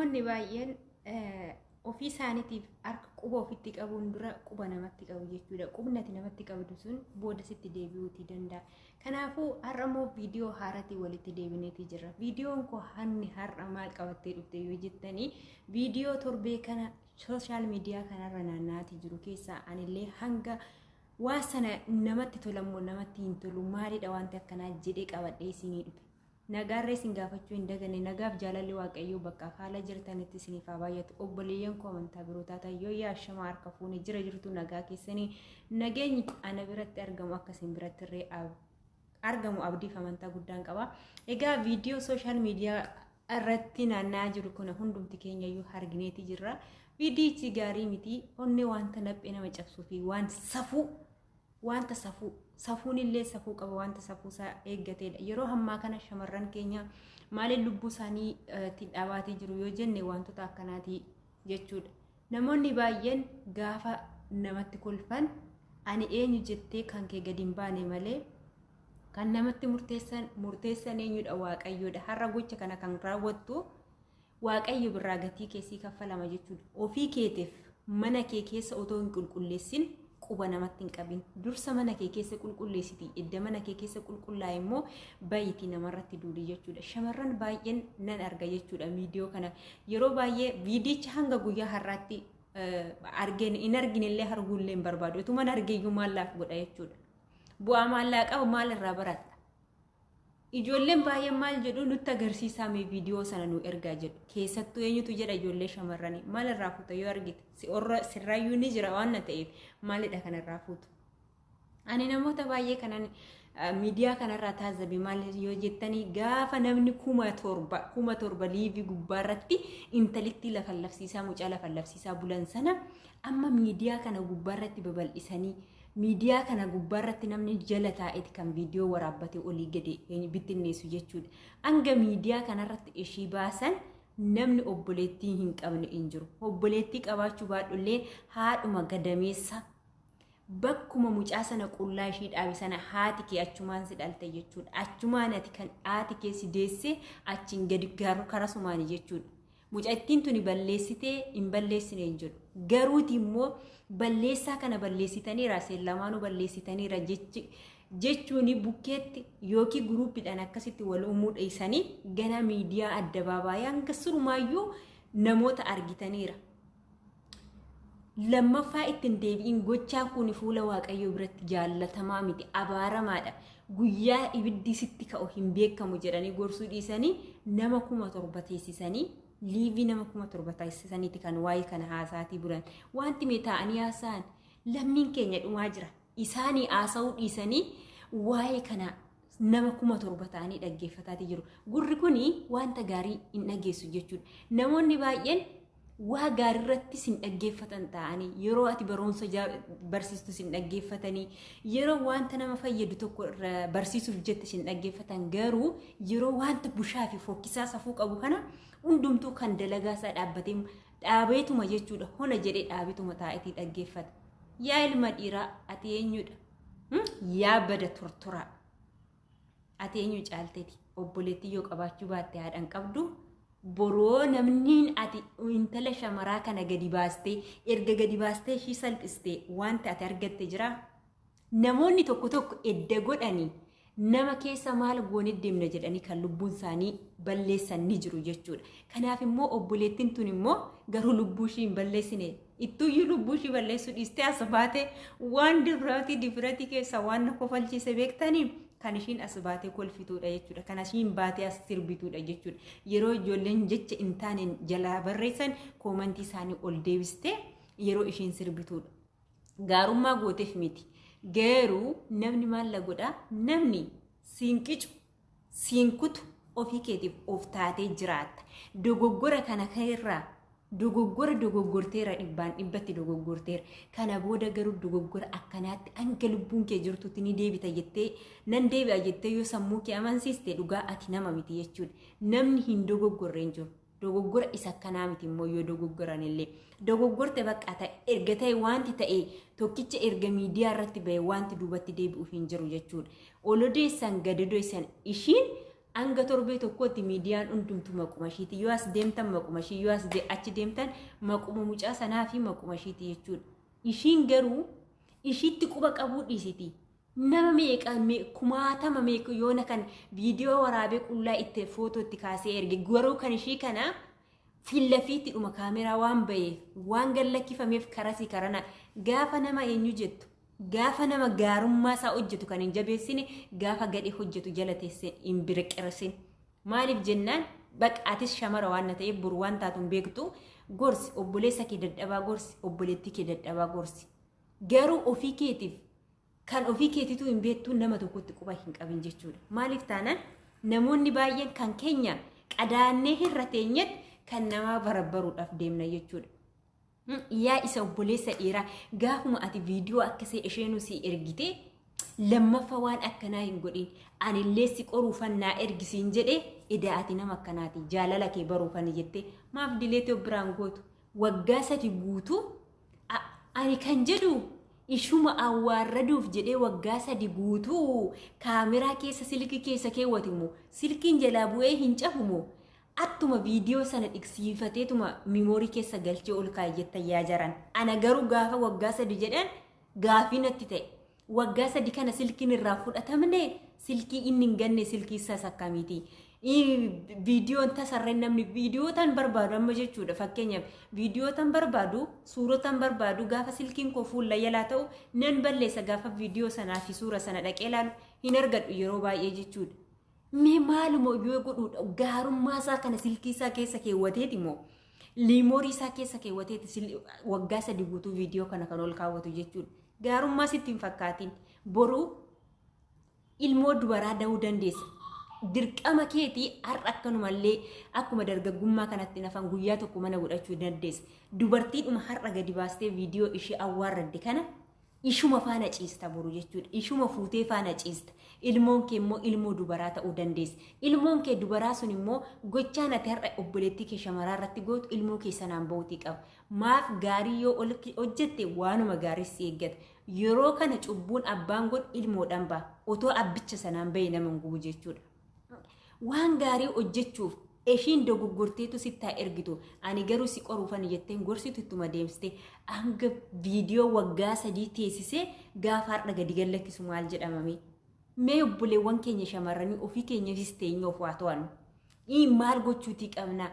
namoonni baay'een ofii isaaniitiif harka quba ofitti qabuun dura quba namatti qabu jechuudha. Qubnati namatti qabdu sun booda sitti deebi'uutii danda'a. Kanaafuu har'a immoo viidiyoo haaratii walitti deebineetii jirra. Viidiyoon koo hanni har'a maal qabattee dhufte yoo jettanii viidiyoo torbee kana sooshaal miidiyaa kanarra naanna'atii jiru keessaa anillee hanga waa sana namatti tolamoo namatti hin tolu maalidha wanti akkanaa jedhee qabadhee isinii dhufe. Nagaarree isin gaafachuu hin dagane nagaaf jaalalli waaqayyoo bakka haala jirtanitti isiniif haa baay'atu. Obboleeyyan koo amantaa birootaa tayyoo yaashama harka fuunee jirtu nagaa keessanii nageenyi ana biratti argamu akka isin biratti irree argamu abdiif amantaa guddaan qaba. Egaa viidiyoo sooshaal miidiyaa irratti naanna'aa jiru kun hundumti keenya iyyuu argineeti jirra. Viidiyichi gaarii miti onnee wanta laphee nama cabsuu fi waan safuu wanta safuun illee safuu qaba wanta safuu isaa eeggatedha. Yeroo hammaa kana shamarran keenya maaliin lubbuu isaanii ittiin dhaabaatii jiru yoo jenne wantoota akkanaati jechuudha. Namoonni baay'een gaafa namatti kolfan ani eenyu jettee kan kee gadi hin baane malee kan namatti murteessan eenyudha waaqayyoodha. Har'a gocha kana kan raawwattu waaqayyo birraa gatii keessii kaffalama jechuudha. Ofii keetiif mana kee keessa otoo hin qulqulleessin quba namatti hin qabin. Dursa mana kee keessa qulqulleessiti. Edda mana kee keessa qulqullaa'e immoo baay'iti namarratti duudii jechuudha. Shamarran baay'een nan arga jechuudha viidiyoo kana. Yeroo baay'ee viidiyicha hanga guyyaa har'aatti hin arginellee arguullee hin barbaadu. Utuman argeeyyuu maallaaf godha jechuudha. Bu'aa maallaa qaba maalirraa baratta? Ijoolleen baay'een maal jedhu nutti agarsiisaa mee viidiyoo sana nu ergaa jedhu. Keessattuu eenyutu jedha ijoollee shamarranii maalirraa fuuta yoo argite sirraayyuu ni jira waan ta'eef maalidha kanarraa fuutu. Ani namoota baay'ee kanan miidiyaa kanarraa taasisabe maal yoo jettanii gaafa namni 1700 liivii gubbaarratti intalitti lafallafsiisaa mucaa lafallafsiisaa bulan sana amma miidiyaa kana gubbaarratti babal'isanii miidiyaa kana gubbaarratti namni jala taa'eeti kan viidiyoo waraabbate olii gadi bittinneessu jechuudha. Hanga miidiyaa kanarratti ishii baasan namni obboleettii hin qabne hin jiru. Obboleettii qabaachuu baadhullee haadhuma gadameessa bakkuma mucaa sana qullaa ishii dhaabe sana haati kee achumaan si dhalte jechuudha. Achumaan ati kan haati kee si deessee achiin gadi karasumaan jechuudha. Mucattiin tuni balleessitee hin balleessine hin jiru. Garuuti immoo balleessaa kana balleessitaniira seellamaanuu balleessitaniira jechuun bukkeetti yookiin guruuppiidhaan akkasitti wal uumuu dheessanii gana miidiyaa addabaabaayii hanga surumaayyuu namoota argitaniira. Lammaffaa ittiin deebiin gochaa kun fuula waaqayyoo biratti jaallatamaa miti abaaramaadha. Guyyaa ibiddi sitti ka'u hin beekamu jedhanii gorsuu dhiisanii nama 1700 teessisanii liivii nama 1700 taasisaniiti kan waa'ee kana haasaatii bulan. Wanti mee taa'anii haasa'an lammiin keenya dhumaa jira. Isaanii haasa'uu dhiisanii waa'ee kana nama 1700 ta'anii dhaggeeffataatii jiru. Gurri kuni wanta gaarii hin dhageessu jechuudha. Namoonni baay'een waa gaarii irratti sin dhaggeeffatan ta'anii yeroo ati barumsa barsiistu sin dhaggeeffatanii yeroo wanta nama fayyadu tokko barsiisuuf jette sin dhaggeeffatan garuu yeroo wanta bushaa fi fokkisaa safuu qabu kana hundumtuu kan dalagaa isaa dhaabbatee dhaabeetuma jechuudha. Hona jedhee dhaabeetuma taa'etii dhaggeeffata. Yaa ilma dhiiraa ati eenyudha? Yaa bada tortoraa ati eenyu caalteeti? Obboleettii yoo qabaachuu baatte haadhaan qabdu. Boroo namni ati intala shamaraa kana gadi baastee erga gadi baastee ishii salphistee wanta ati argatte jira. Namoonni tokko edda godhanii nama keessa maal goone deemna jedhanii kan lubbuun isaanii balleessan ni jiru jechuudha. Kanaaf immoo obboleettiin tun immoo garuu lubbuu ishii hin balleessine ittuyyuu lubbuu ishii balleessuu dhiistee as baatee waan difiraatii keessa waan na kofalchiise beektanii kan ishiin as baatee kolfituudha jechuudha. Kan ishiin baatee as sirbituudha jechuudha. Yeroo ijoolleen jecha hin taane jalaa barreessan koomantii isaanii ol deebistee yeroo ishiin sirbituudha. Gaarummaa gooteef miti. Garuu namni maal la godhaa? Namni siin qicu, siin kutu ofii keetiif of taatee jiraatta. Dogoggora kana irraa dogoggorteera dhibbaan dhibbatti dogoggorteera. Kana booda garuu dogoggora akkanaatti hanga lubbuun kee jirtutti ni deebita jettee nan deebi'a jettee yoo sammuu kee amansiiste dhugaa ati nama miti jechuudha. Namni hin dogoggorre hin jiru. Dogoggora isa akkanaa miti immoo yoo dogoggoran illee dogoggorte bakka ta'e erga ta'e wanti ta'e tokkicha erga miidiyaa irratti ba'e wanti duubatti deebi'u hin jiru jechuudha. Olodeessan gadadoessan ishiin anga torbee tokkotti miidiyaan hundumtu maquma ishiiti yoo as deemtan maquma ishii yoo as achi deemtan maquma mucaa sanaa fi maquma ishiiti jechuudha. Ishiin garuu ishiitti quba qabuu dhiisiti. Nama meeqa kumaatama meeqa yoona kan viidiyoo waraabee qullaa itti footoo itti kaasee erge garuu kan ishii kana fillafiitti dhuma kaameraa waan ba'eef waan gallakkifameef karasii karana gaafa nama eenyu jettu gaafa nama gaarummaa isaa hojjetu kan hin jabeessine gaafa gadhee hojjetu jala teessee hin biriqirsin. Maaliif jennaan baqaatis shamara waan ta'eef buru waan taatuun beektu gorsi obboleessa kee dadhabaa gorsi obboleettii kee dadhabaa gorsi. Garuu ofii keetiif kan ofii keetitu hin beektu nama tokkotti quba hin qabin jechuudha. Maaliif taanaan namoonni baay'een kan keenya qadaannee hirra teenyatti kan nama barabbaruudhaaf deemna jechuudha. Yaa isa obboleessa dhiiraa gaafuma ati viidiyoo akkasii isheenuu si ergite lammaffaa waan akkanaa hin godhin anillee si qoruufannaa ergisiin jedhee idaati nama akkanaati jaalala kee baruufani jettee maaf dileetee biraan gootu waggaa 3 guutuu ani kan jedhu ishuma awwaarraduuf jedhee waggaa 3 guutuu kaameraa keessa silkii keessa keewwatimu silkiin jalaa bu'ee hin cafumu. Attuma viidiyoo sana dhiqsiifateetuma miimoorii keessa galchee ol kaayyetta yaa jaran. Ana garuu gaafa waggaa 3 jedhan gaafii natti ta'e. Waggaa 3 kana silkiin irraa fudhatamne silkii inni hin ganne silkii isaas akkamiiti. Viidiyoon tasarreen namni viidiyoo tan barbaadu amma jechuudha. Fakkeenyaaf viidiyoo tan barbaadu suuraa tan barbaadu gaafa silkiin koo fuula yalaa ta'u nan balleessa gaafa viidiyoo sanaa fi suura sana dhaqee ilaalu hin argadhu yeroo baay'ee jechuudha. Mee maaluma yoo godhuudha gaarummaa isaa kana silkii isaa keessa keewwateeti moo liimoorii isaa keessa keewwateeti waggaa 3 guutuu viidiyoo kana kan ol kaawwatu jechuudha. Gaarummaa sitti hin fakkaatin boruu ilmoo dubaraa da'uu dandeessa. Dirqama keetii har'a akkanumallee akkuma dargaggummaa kanatti nafan guyyaa tokko mana godhachuu dandeessa. Dubartiidhuma har'a gadi baastee viidiyoo ishee awwaarradde kana ishuma faana ciista boru jechuudha. Ishuma fuutee faana ciista. Ilmoon kee immoo ilmoo dubaraa ta'uu dandeessa. Ilmoon kee dubaraa sun immoo gochaan ati har'a obboleettii kee shamaraa irratti gootu ilmoo kee sanaan ba'uutii qaba. Maaf gaarii yoo hojjette waanuma gaarii si eeggata. Yeroo kana cubbuun abbaan godhu ilmoodhaan ba'a. Otoo abbicha sanaan ba'e nama hin gubu jechuudha. Waan gaarii hojjechuuf ishiin dogoggorteetu sitti haa ergitu. Ani garuu si qoruufan jetteen gorsitu ittuma deemsite hanga viidiyoo waggaa 3 teessisee gaafa har'a gadi gallakkisu maal jedhamame. Mee obboleewwan keenya shamarranii ofii keenyafis teenyoof waa to'annu. Maal gochuutii qabna?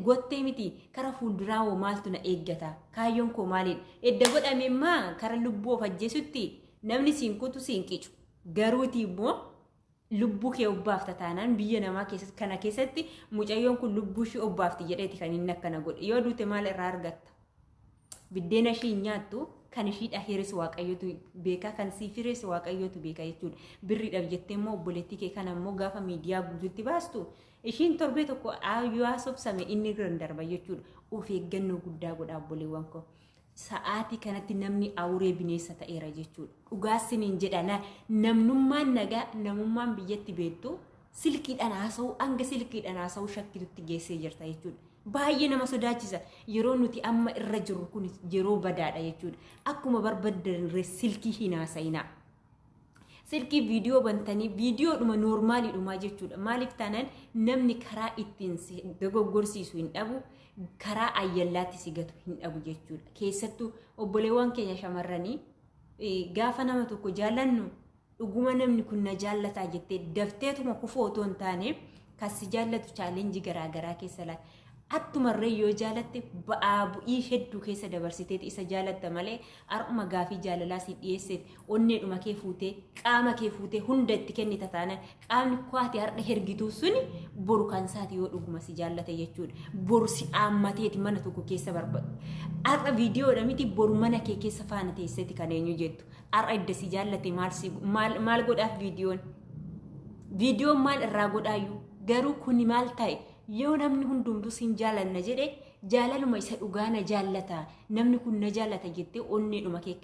Gottee miti kara fuulduraa hoo maaltu na eeggata? Kaayyoon koo maalidha? Edda godhame maa kara lubbuu of ajjeesutti namni siin kutu siin qicu. Garuutii immoo lubbuu kee obbaafta taanaan biyya namaa kana keessatti mucayyoon kun lubbuu ishee obbaafti jedheeti kan inni akkana godhe. Yoo duute maal irraa argatta? Biddeena ishii nyaattu kan ishiidha hiris waaqayyotu beeka kan siif hiris waaqayyotu beeka jechuudha. Birriidhaaf jettee immoo obboleettii kee kana immoo gaafa miidiyaa guutuutti baastu ishiin torbee tokko yoo sobsame inni irra darba jechuudha. Of eeggannoo guddaa godha obboleewwan koo. Sa'aatii kanatti namni awuree bineensa ta'eera jechuudha. Dhugaasiniin jedhana namnummaan nagaa namummaan biyyatti beektu silkiidhaan haasa'u hanga silkiidhaan haasa'u shakkitutti geessee jirta jechuudha. Baay'ee nama sodaachisa. Yeroo nuti amma irra jirru kun yeroo badaadha jechuudha. Akkuma barbaadan silkii hin haasa'inaa. Silkii viidiyoo bantanii viidiyoodhuma noormaaliidhuma jechuudha. Maaliif taanaan namni karaa ittiin dogoggorsiisu hin dhabu. Karaa ayyallaatti si gatu hin dhabu jechuudha. Keessattuu obboleewwan keenya shamarranii gaafa nama tokko jaallannu dhuguma namni kun na jaallataa jettee dafteetuma kufoo otoo hin taane kan si jaallatu chaalenjii garaagaraa keessa laata. Attumarree yoo jaalatte ba'aa bu'ii hedduu keessa dabarsiteeti isa jaalatta malee har'uma gaafii jaalalaa si dhiyeesseet onneedhuma kee fuutee qaama kee fuutee hunda itti kennita taanaan qaamni kwaati har'a hergituu suni boru kan isaati yoo dhuguma si jaallate jechuudha. Boru si aammateeti mana tokko keessa barbaadu. Har'a viidiyoodha miti boru mana kee keessa faana teesseeti kan eenyu jettu. Har'a idda si jaallate maal godhaaf viidiyoon? Viidiyoon maal irraa godhaayyuu? Garuu kuni maal ta'e? Yoo namni hundumtuu sin jaalanna jedhe jaalaluma isa dhugaa na jaallata namni kun na jaallata jettee onneedhuma kee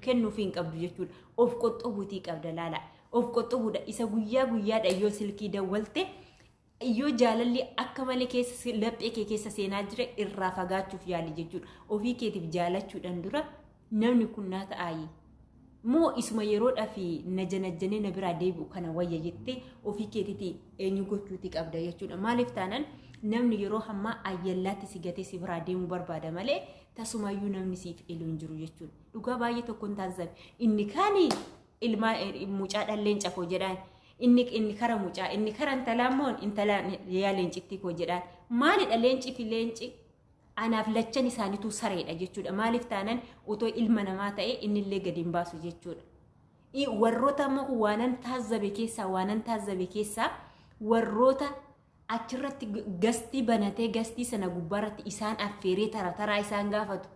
kennuuf hin qabdu jechuudha. Of qoxxobuutii qabda laala. Of qoxxobuudha isa guyyaa guyyaadha yoo silkii dawwalte yoo jaalalli akka malee keessa laphee kee keessa seenaa jira irraa fagaachuuf yaali jechuudha. Ofii keetiif jaalachuudhaan dura namni kun naa ta'aayi. moo isuma yeroodhaa fi najanajjanee na biraa deebi'u kana wayya jettee ofii keetiitii eenyu gochuutii qabda jechuudha. Maaliif taanaan namni yeroo hammaa ayyallaatti si gatee si biraa deemuu barbaada malee tasumayyuu namni siif ilu hin jiru jechuudha. Dhugaa baay'ee tokkoon taasisamu. Inni kaanii ilmaa mucaa leenca koo jedhaan. Inni kara mucaa inni kara intalaan intalaan yaa leencitti koo jedhaan. Maalidha leenci fi leenci? Anaaf lachan isaaniitu sareedha jechuudha. Maaliif taanaan otoo ilma namaa ta'e innillee gadi hin baasu jechuudha. Warroota amma waanan taazzabe keessaa warroota achirratti gastii banatee gastii sana gubbaarratti isaan affeeree taraa isaan gaafatu.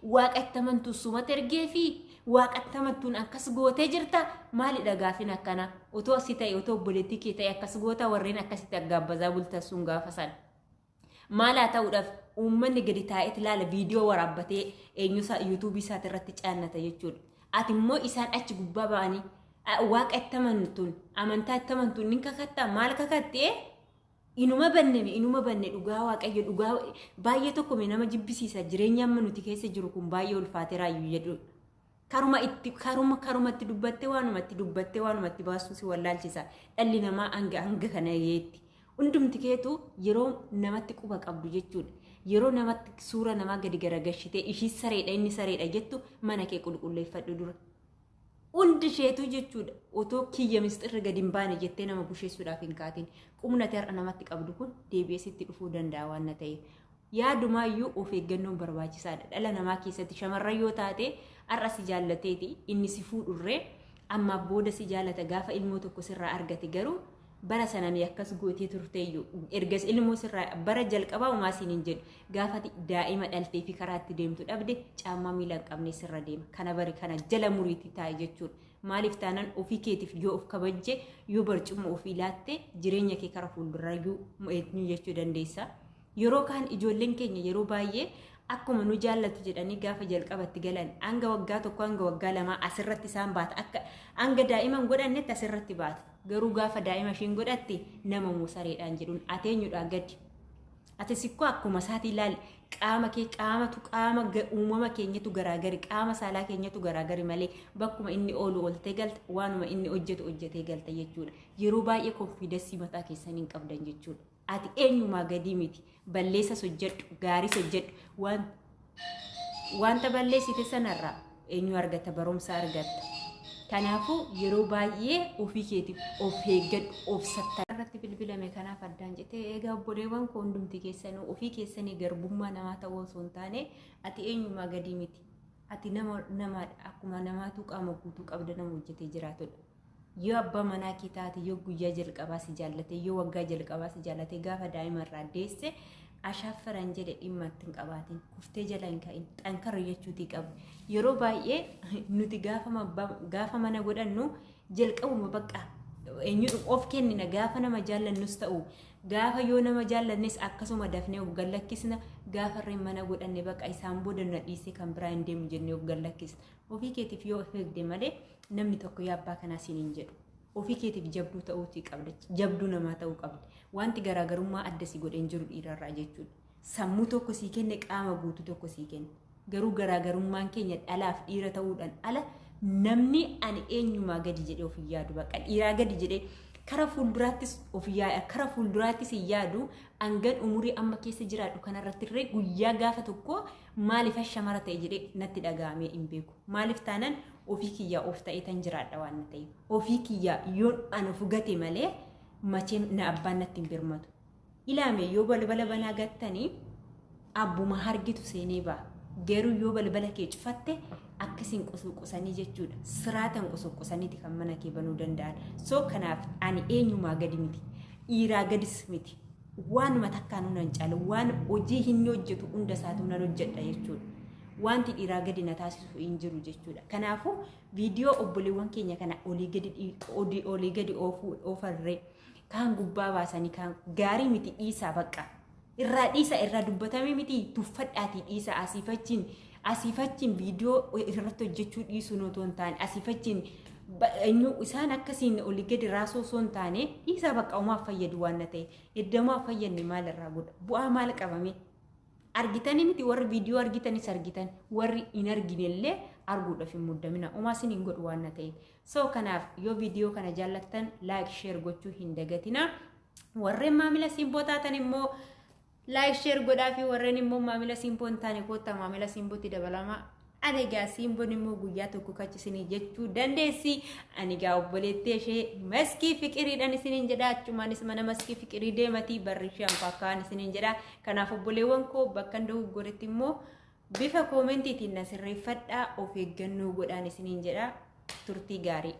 Waaqattamantu sumata ergee fi waaqattamantuun akkas gootee jirta. Maalidha gaafin akkana? Otoo asii ta'e otoo obboleettii kee ta'e akkas goota warreen akkasitti aggaabbazaa bultan sun gaafa sana. Maalaa ta'uudhaaf uummanni gadi taa'eet ilaala viidiyoo waraabbatee eenyusaa yuutuubii isaati irratti caannata jechuudha. Ati immoo isaan achi gubbaa ba'anii waaqattamantuun amantaa attamantuun ni kakattaa maal kakattee? Inuma banne dhugaa waaqayyo dhugaa baay'ee tokko nama jibbisiisa jireenya amma nuti keessa jiru kun baay'ee ulfaateera iyyuu jedhu. Karumatti dubbattee waanumatti baasuu si wallaalchisa. Dhalli namaa hanga kana yeetti. Hundumti keetu yeroo namatti quba qabdu jechuudha. Yeroo namatti suura namaa gadi garagashitee ishii sareedha inni sareedha jettu mana kee qulqulleeffadhu dura. Hundi isheetu jechuudha. Otoo kiyya misxirri gadi hin baane jettee nama busheessuudhaaf hin kaatin. Qubnati har'a namatti qabdu kun deebi'ee sitti dhufuu danda'a waan ta'eef. Yaadumaayyuu of eeggannoon barbaachisaadha. Dhala namaa keessatti shamarran yoo taate har'a si jaallateeti inni si fuudhurree amma booda si jaallata gaafa ilmoo tokko sirraa argate garuu bara sanamii akkas gootee turteeyyuu ergas ilmoo sirraa bara jalqabaa umaasiin hin jedhu gaafati daa'ima dhaltee fi karaatti deemtu dhabde caammaa miila hin qabne sirra deema. Kana bari kana jala muriitti taa'e jechuudha. Maaliif taanaan ofii keetiif yoo of kabajje yoo barcuma ofii laatte jireenya kee kara fuulduraayyuu jechuu dandeessa. Yeroo kaan ijoolleen keenya yeroo baay'ee akkuma nu jaallatu jedhanii gaafa jalqabatti galan hanga waggaa tokko hanga waggaa lamaa asirratti isaan baata akka hanga daa'iman godhannetti asirratti baata. Garuu gaafa daa'ima ishiin godhatte nama muusareedhaan jedhuun ateenyuudhaan gadi. Ati sikkoo akkuma isaati ilaali qaama kee qaama uumama keenyatu garaagari qaama saalaa keenyatu garaagari malee bakkuma inni oolu ooltee galta waanuma inni hojjetu hojjetee galta jechuudha. Yeroo baay'ee konfiidensii mataa keessanii hin qabdan jechuudha. Ati eenyumaa gadi miti balleessa hojjedhu gaarii hojjedhu wanta balleessite sanarraa eenyu argata barumsa argatta. Kanaafuu yeroo baay'ee ofii keetiif of eeggadhu of sattaa irratti bilbilame kanaaf addaan jettee eegaa obboleewwan koo hundumti keessanuu ofii keessanii garbummaa namaa ta'uu osoo hin taane ati eenyumaa gadi miti. Ati nama akkuma namaatu qaama guutuu qabda nama hojjetee jiraatudha. Yoo abbaa manaa kee taate yoo guyyaa jalqabaa si jaallate yoo waggaa jalqabaa si jaallate gaafa daa'ima irraa deesse ashaffaran jedhe dhimma ittiin qabaatiin kuftee jala hin ka'in xankarra jechuutii qabu. Yeroo baay'ee nuti gaafa mana godhannu jalqabuma bakka eenyudha of kennina gaafa nama jaallannus ta'u gaafa yoo nama jaallannes akkasuma dafnee of gallakkisna gaafa irreen mana godhanne bakka isaan booda na dhiisee kan biraa hin deemu jennee of gallakkisna. Ofii keetiif yoo of eegde malee namni tokko yaa abbaa kanaa siin hin jedhu. Ofii keetiif jabduu ta'uutii qabda. Jabduu namaa ta'uu qabda. Wanti garaagarummaa adda si godheen jiru dhiirarraa jechuudha. Sammuu tokko sii kenne qaama guutuu tokko sii kenne. Garuu garaagarummaan keenya dhalaaf dhiira ta'uudhaan ala namni ani eenyumaa gadi jedhee of yaadu bakka dhiiraa gadi jedhee kara fuulduraattis of yaada kara fuulduraattis hin yaadu hangan umurii amma keessa jiraadhu kanarratti irree guyyaa gaafa tokko maaliif shamara ta'e jedhee natti dhaga'amee hin beeku. Maaliif taanaan ofii kiyyaa of ta'ee tan jiraadha waan ta'eef ofii kiyyaa yoon ana fugate malee macheen na abbaan natti hin birmatu. Ilaame yoo balbala banaa gattanii abbuma hargitu seenee ba'a. Garuu yoo balbala kee cufatte akkasiin qusanii jechuudha. Siraatan qusaniiti kan mana kee banuu danda'an. So kanaaf ani eenyumaa gadi miti. Dhiiraa gadis miti. Waanuma takkaan nan caala waan hojii hin hojjetu hunda isaatu nan hojjedha jechuudha. Wanti dhiiraa gadi na taasisu hin jiru jechuudha. Kanaafuu viidiyoo obboleewwan keenya kana olii gadi oofarree kaan gubbaa baasanii kaan gaarii miti dhiisaa bakka. Irraa dubbatame miti tuffadhaatii dhiisa asiifachiin viidiyoo irratti hojjechuu dhiisuu otoo hin taane asiifachiin isaan akkasiin olii gadi raasoo osoo hin taane dhiisa bakka uumaaf fayyadu waan ta'e eddamaa fayyadne maalirraa godha bu'aa maal qabame argitanii miti warri viidiyoo argitanis argitan warri hin arginellee arguudhaaf hin muddamina umaa sin hin godhu waan ta'eef so kanaaf yoo viidiyoo kana jaallattan like share gochuu hin dagatina warreen maamila Simboo taatan immoo like share godhaa fi warreen immoo maamila Simboo hin taane koottaa maamila Simbootti dabalama ani gaa Simboon immoo guyyaa tokko kachisinii jechuu dandeessi ani gaa obboleettee ishee maskii fiqiriidhaan isiniin jedha achumaanis mana maskii fiqirii deematii barri ishee anfaakkaan isiniin jedha kanaaf obboleewwan koo bakka nda'u godhetti immoo bifa koomentiitiin na sirreeffadhaa of eeggannoo godhaan isiniin jedha turtii gaarii